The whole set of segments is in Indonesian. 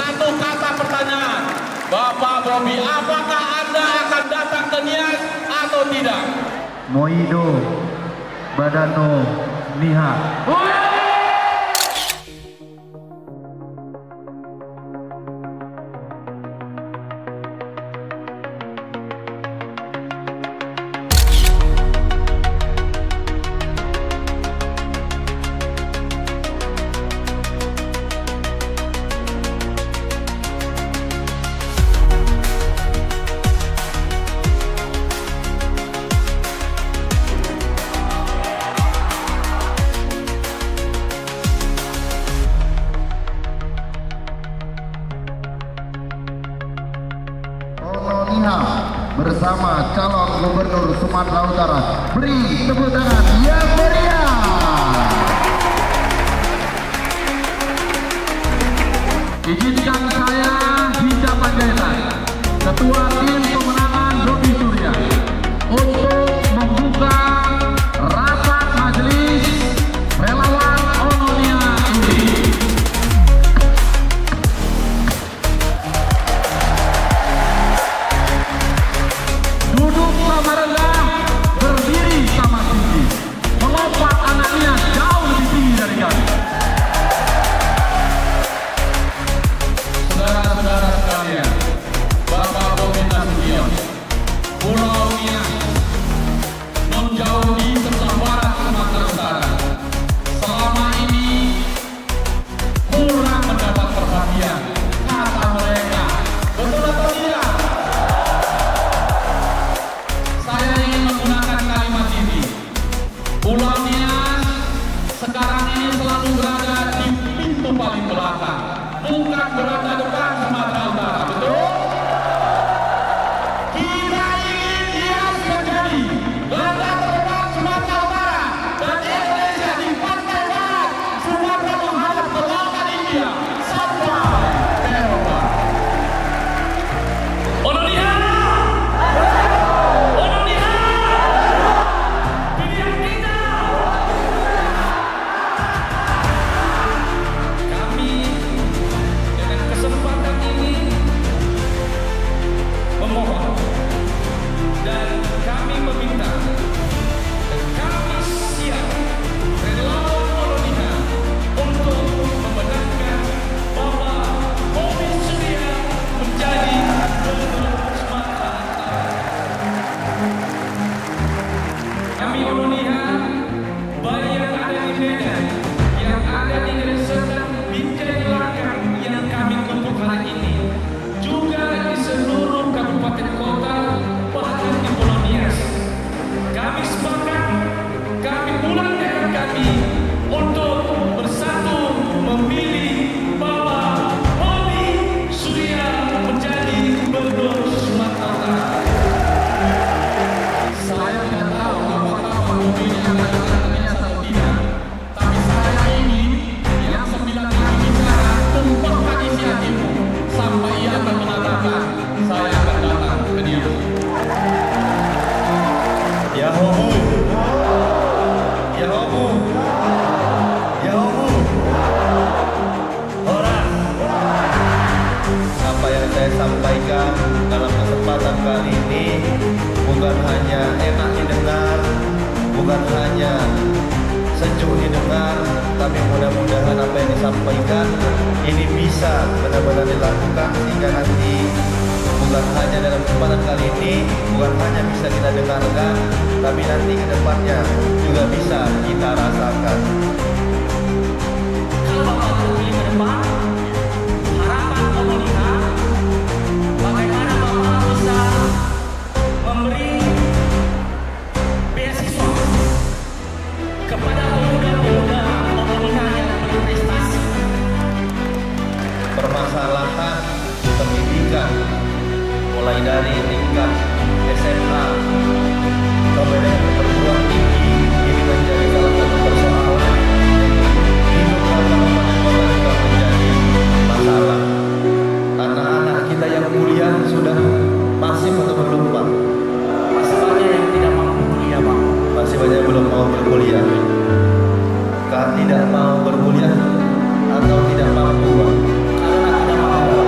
satu kata pertanyaan. Bapak Bobi, apakah Anda akan datang ke Nias atau tidak? Moido Badano Niha. Bersama calon gubernur Sumatera Utara, beri tepuk tangan yang meriah. Izinkan saya Hinca Panjaitan, Ketua Tim Pemenangan Bobi Surya, untuk membuka rapat majelis relawan Ononia ini. Duduk sama rendah, berdiri sama tinggi, melompat anaknya jauh lebih tinggi dari kami. Saudara-saudara sekalian, Bapak Bobi Nasution, Pulau Nias menjauh di sebelah barat Sumatera Utara. Selama ini kurang mendapat perhatian, kata mereka. Betul atau tidak? Saya ingin menggunakan kalimat ini. Pulau Nias sekarang ini selalu berada di pintu paling belakang, bukan berada depan Sumatera Utara. Betul? Kita ingin Nias menjadi garda terdepan Sumatera Utara dan Indonesia di pantai barat Sumatera menghadap ke lautan India sampai Eropa. Ononia! Sampaikan dalam kesempatan kali ini bukan hanya enak didengar, bukan hanya sejuk didengar, tapi mudah-mudahan apa yang disampaikan ini bisa benar-benar dilakukan sehingga nanti bukan hanya dalam kesempatan kali ini, bukan hanya bisa kita dengarkan, tapi nanti ke depannya juga bisa kita rasakan. Kalau Bapak terpilih ke depan, harapan Ononia bagaimana Bapak bisa memberi beasiswa kepada pemuda-pemuda Ononia yang berprestasi. Permasalahan pendidikan mulai dari tingkat SMA sampai dengan perguruan tinggi ini menjadi salah satu persoalan di beberapa kota juga menjadi masalah. Anak-anak kita yang kuliah sudah pasif atau belum, Pak? Masih banyak yang tidak mampu kuliah, Pak. Masih banyak yang belum mau berkuliah. Tidak mau berkuliah atau tidak mampu, Pak? Karena tidak mampu.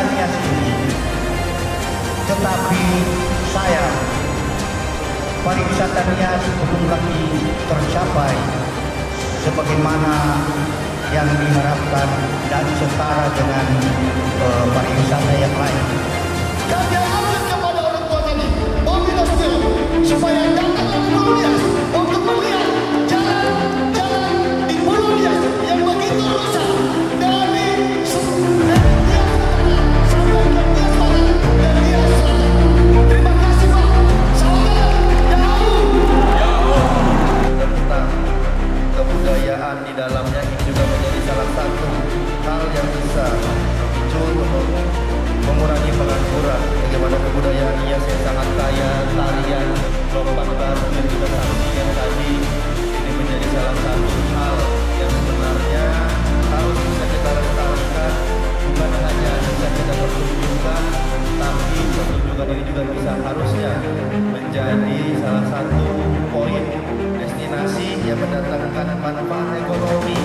kebudayaan Nias ini. Tetapi sayang, pariwisata Nias belum lagi tercapai sebagaimana yang diharapkan dan setara dengan pariwisata yang lain. Kami harapkan kepada orang tua kami, Mobilas Tio, supaya datang ke Pulau Nias untuk melihat jalan-jalan di Pulau Nias yang begitu rusak dari Nias sampai ke Nias Barat dan Nias Selatan. Terima kasih Pak. Salam jauh. Tentang kebudayaan di dalamnya ini juga menjadi salah satu hal yang bisa untuk mengurangi pengangguran. Bagaimana kebudayaan Nias yang sangat kaya, tarian, lompat batu dan juga saksian tadi, ini menjadi salah satu hal yang sebenarnya harus bisa kita lestarikan, bukan hanya bisa kita pertunjukkan, tapi pertunjukan ini juga bisa harusnya menjadi salah satu poin destinasi yang mendatangkan manfaat ekonomi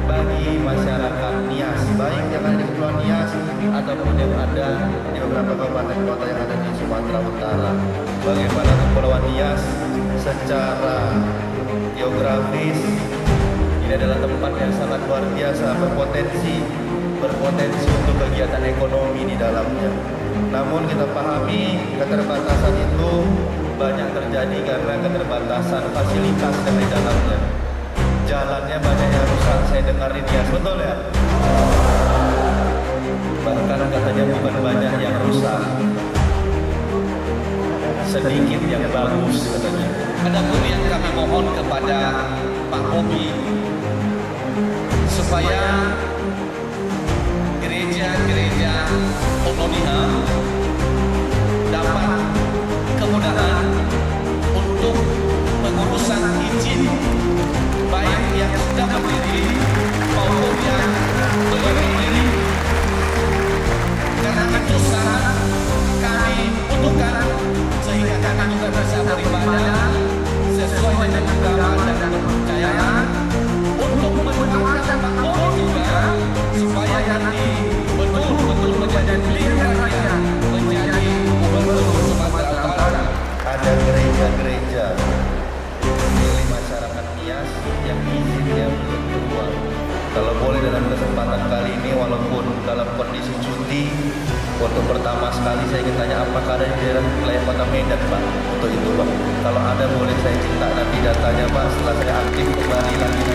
bagi masyarakat Nias, baik yang ada di Kepulauan Nias ataupun yang ada di beberapa kabupaten kota yang ada di Sumatera Utara. Bagaimana Kepulauan Nias secara geografis ini adalah tempat yang sangat luar biasa, berpotensi untuk kegiatan ekonomi di dalamnya. Namun kita pahami keterbatasan itu banyak terjadi karena keterbatasan fasilitas yang di dalamnya. Jalannya banyak yang rusak, saya dengar di Nias, betul ya? Bahkan katanya bukan banyak yang rusak, sedikit yang bagus katanya. Adapun yang kami mohon kepada Pak Bobi supaya gereja-gereja Ononia dapat kemudahan untuk pengurusan izin baik yang sudah berdiri maupun yang belum berdiri, karena itu sangat kami butuhkan sehingga kami juga bisa beribadah sesuai dengan agama dan kepercayaan untuk mendoakan Pak Bobi juga supaya nanti betul-betul menjadi pilihan rakyat, menjadi gubernur Sumatera Utara. Ada gereja-gereja milik masyarakat Nias yang izinnya belum keluar. Kalau boleh dalam kesempatan kali ini, walaupun dalam kondisi cuti, untuk pertama sekali saya ingin tanya apakah ada di daerah wilayah Kota Medan, Pak, untuk itu, Pak. Kalau ada boleh saya minta nanti datanya, Pak, setelah saya aktif kembali lagi.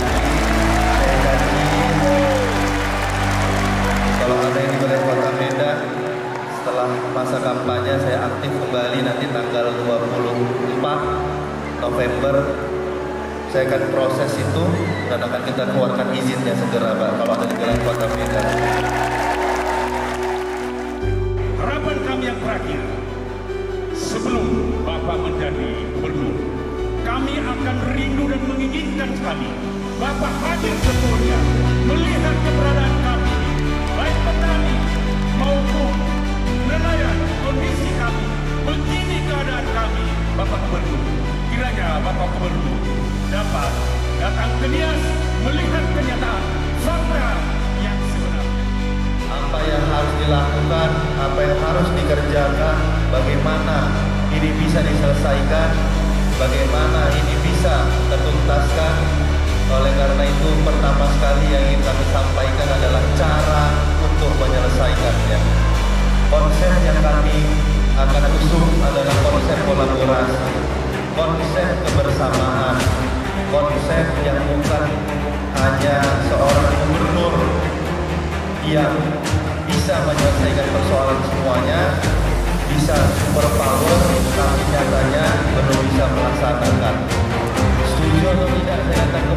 Saya janji kalau ada yang di wilayah Kota Medan setelah masa kampanye saya aktif kembali nanti tanggal 24 November. Saya akan proses itu dan akan kita keluarkan izinnya segera, Pak, kalau ada di wilayah Kota Medan. Harapan kami yang terakhir, sebelum Bapak menjadi gubernur, kami akan rindu dan menginginkan sekali Bapak hadir ke Korea, melihat keberadaan kami, baik petani maupun nelayan, kondisi kami, begini keadaan kami, Bapak Gubernur. Kiranya Bapak Gubernur dapat datang ke Nias, melihat kenyataan fakta yang sebenarnya. Apa yang harus dilakukan, apa yang harus dikerjakan, bagaimana ini bisa diselesaikan, bagaimana ini bisa tertuntaskan. Oleh karena itu, pertama sekali yang ingin kami sampaikan adalah cara untuk menyelesaikannya. Konsep yang kami akan usung adalah konsep kolaborasi, konsep kebersamaan, konsep yang bukan hanya seorang gubernur yang bisa menyelesaikan persoalan semuanya, bisa super power, tapi nyatanya belum bisa melaksanakan. Setuju atau tidak saya datang ke